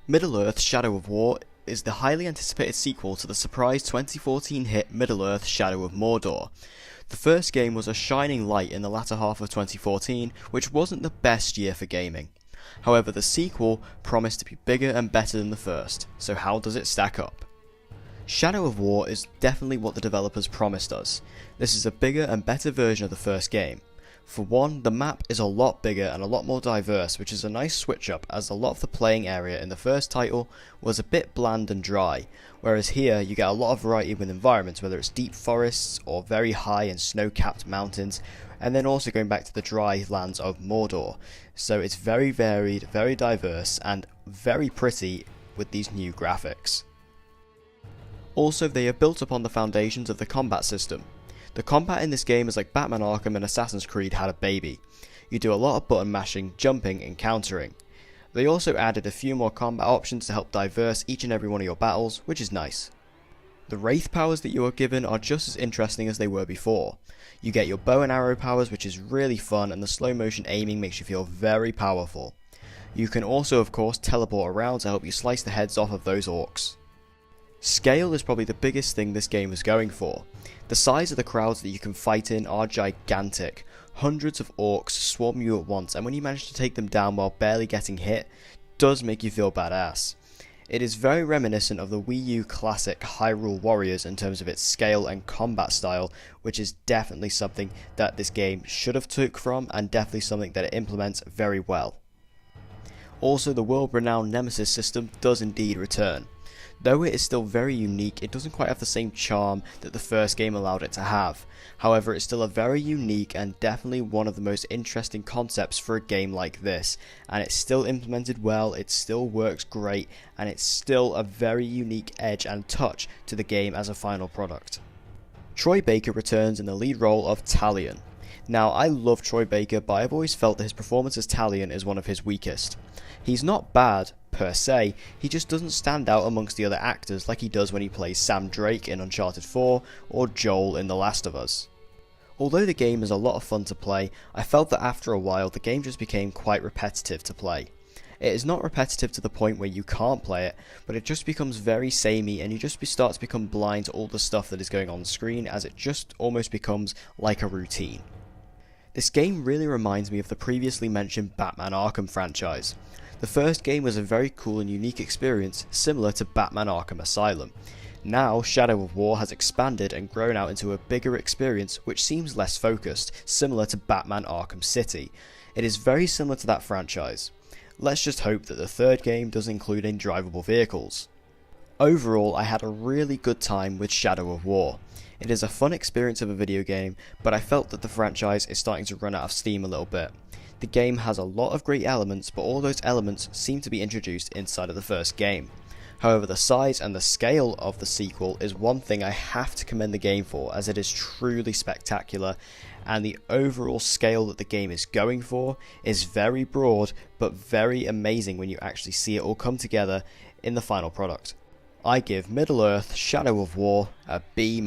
Middle-earth: Shadow of War is the highly anticipated sequel to the surprise 2014 hit Middle-earth: Shadow of Mordor. The first game was a shining light in the latter half of 2014, which wasn't the best year for gaming. However, the sequel promised to be bigger and better than the first, so how does it stack up? Shadow of War is definitely what the developers promised us. This is a bigger and better version of the first game. For one, the map is a lot bigger and a lot more diverse, which is a nice switch up, as a lot of the playing area in the first title was a bit bland and dry, whereas here you get a lot of variety with environments, whether it's deep forests or very high and snow-capped mountains, and then also going back to the dry lands of Mordor. So it's very varied, very diverse, and very pretty with these new graphics. Also, they are built upon the foundations of the combat system. The combat in this game is like Batman Arkham and Assassin's Creed had a baby. You do a lot of button mashing, jumping and countering. They also added a few more combat options to help diverse each and every one of your battles, which is nice. The Wraith powers that you are given are just as interesting as they were before. You get your bow and arrow powers, which is really fun, and the slow motion aiming makes you feel very powerful. You can also of course teleport around to help you slice the heads off of those orcs. Scale is probably the biggest thing this game is going for. The size of the crowds that you can fight in are gigantic. Hundreds of orcs swarm you at once, and when you manage to take them down while barely getting hit, does make you feel badass. It is very reminiscent of the Wii U classic Hyrule Warriors in terms of its scale and combat style, which is definitely something that this game should have took from, and definitely something that it implements very well. Also, the world-renowned Nemesis system does indeed return. Though it is still very unique, it doesn't quite have the same charm that the first game allowed it to have. However, it's still a very unique and definitely one of the most interesting concepts for a game like this, and it's still implemented well, it still works great, and it's still a very unique edge and touch to the game as a final product. Troy Baker returns in the lead role of Talion. Now, I love Troy Baker, but I've always felt that his performance as Talion is one of his weakest. He's not bad, per se, he just doesn't stand out amongst the other actors like he does when he plays Sam Drake in Uncharted 4 or Joel in The Last of Us. Although the game is a lot of fun to play, I felt that after a while the game just became quite repetitive to play. It is not repetitive to the point where you can't play it, but it just becomes very samey and you just start to become blind to all the stuff that is going on screen, as it just almost becomes like a routine. This game really reminds me of the previously mentioned Batman Arkham franchise. The first game was a very cool and unique experience, similar to Batman Arkham Asylum. Now, Shadow of War has expanded and grown out into a bigger experience which seems less focused, similar to Batman Arkham City. It is very similar to that franchise. Let's just hope that the third game does include drivable vehicles. Overall, I had a really good time with Shadow of War. It is a fun experience of a video game, but I felt that the franchise is starting to run out of steam a little bit. The game has a lot of great elements, but all those elements seem to be introduced inside of the first game. However, the size and the scale of the sequel is one thing I have to commend the game for, as it is truly spectacular, and the overall scale that the game is going for is very broad, but very amazing when you actually see it all come together in the final product. I give Middle-earth: Shadow of War a B-.